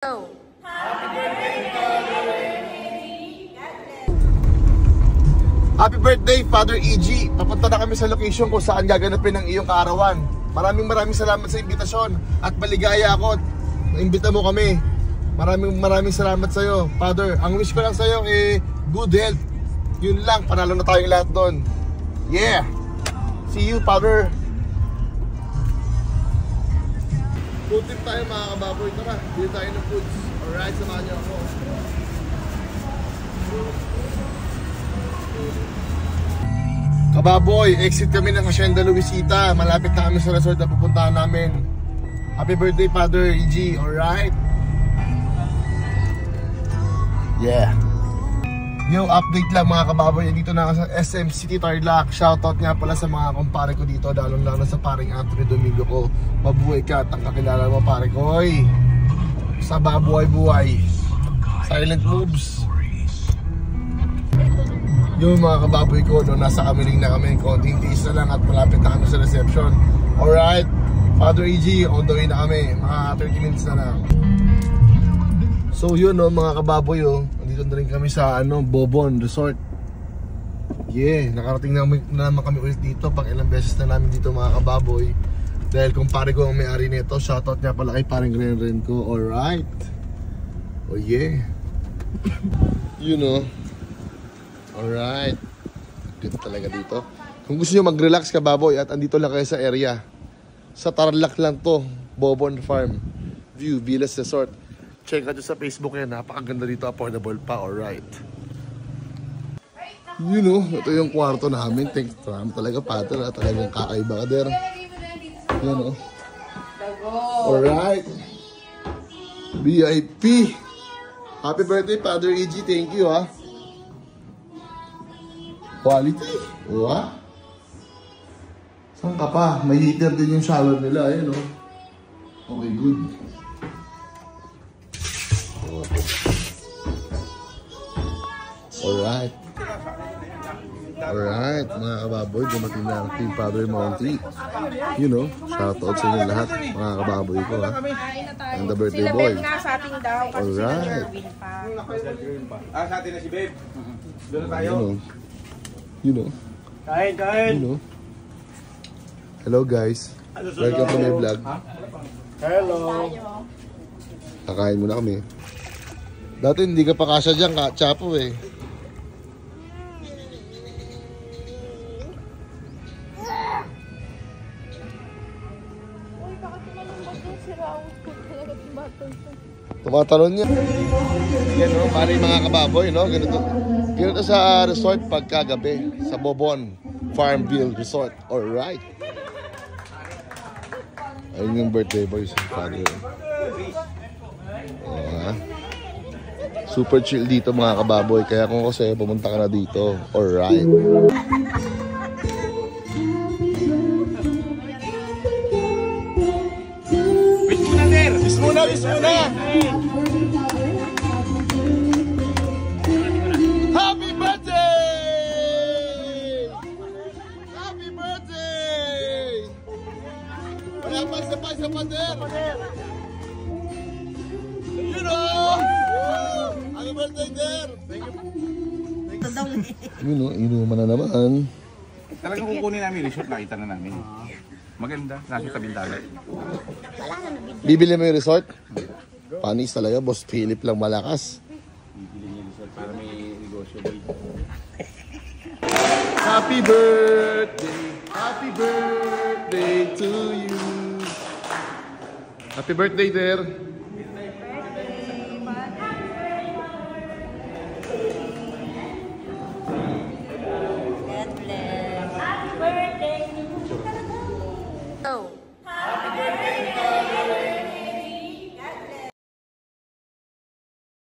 Happy birthday, Happy birthday, Father EG. Papunta na kami sa location kung saan gaganapin ang iyong kaarawan. Maraming salamat sa imbitasyon at maligaya ako. Naimbita mo kami. Maraming salamat sa iyo, Father. Ang wish ko lang sa iyo good health. Yun lang, panalo na tayong lahat doon. Yeah. See you, Father. Food trip tayo mga kababoy. Tara, bili tayo ng foods. Alright, samahan niyo ako. Kababoy, exit kami ng Hacienda Luisita. Malapit na kami sa resort na pupuntahan namin. Happy birthday, Father EG. Alright. Yeah. Yo, update lang mga kababoy. Dito na ako sa SM City Tarlac. Shoutout nga pala sa mga kumpare ko dito, lalo sa paring Anthony Domingo ko. Mabuhay ka at ang kakilala mo, pare ko. Oy, sa babuhay-buhay. Silent moves. Yung mga kababoy ko, no, nasa kamiling na kami. Konting tiis na lang at malapit na kami sa reception. Alright, Father EG, on the way na kami. Mga 30 minutes na lang. So yun, no, mga kababoy, oh. Nandito na rin kami sa Bobon Resort. Yeah, nakarating na naman kami ulit dito. Pang ilang beses na namin dito mga kababoy. Dahil kumpare ko ang may-ari nito. Shoutout niya pala kay paring Ren ko. Alright. Oh yeah. You know. Alright. Dito talaga dito. Kung gusto nyo mag-relax kababoy at andito lang kayo sa area, sa Tarlac lang to, Bobon Farm View Villas Resort. Check nyo sa Facebook yan, napakaganda dito, affordable pa, alright. You know, ito yung kwarto namin. Thanks talaga, Pater, talagang kakaiba ka der. You know. Alright. VIP. Happy birthday, Father EG, thank you ha. Quality. Wow. Saan ka pa? May heater din yung shower nila, ayun o. Okay, good. Alright. Alright, mga kababoy, dumating na ang Team Father Monty. You know, shoutout sa inyo lahat, mga kababoy ko ha. And the birthday boy. Alright. Sa atin na si Babe. Doon na tayo. You know. Kain. You know. Hello guys. Welcome to my vlog. Hello. Kakain muna kami. Dati hindi ka pa kasya dyan, Chapo eh. Tumatalon niya. Yan o, pari mga kababoy, no? Ganito sa resort pagkagabi, sa Bobon Farmville Resort. Alright. Ayun yung birthday boy sa father. Super chill dito mga kababoy. Kaya kung kasi pumunta ka na dito. Alright. Bis muna. Happy birthday! Happy birthday! Wala pa sa pader. You know! Happy birthday, Der! Thank you. You know, inuman na naman. Talagang kukunin namin resort, nakita na namin. Maganda, nasa tabing dagat. Bibili mo yung resort? Panis talaga, Boss Philip lang malakas. Bibili niya resort para may negosyo dito. Happy birthday! Happy birthday to you! Happy birthday, Der!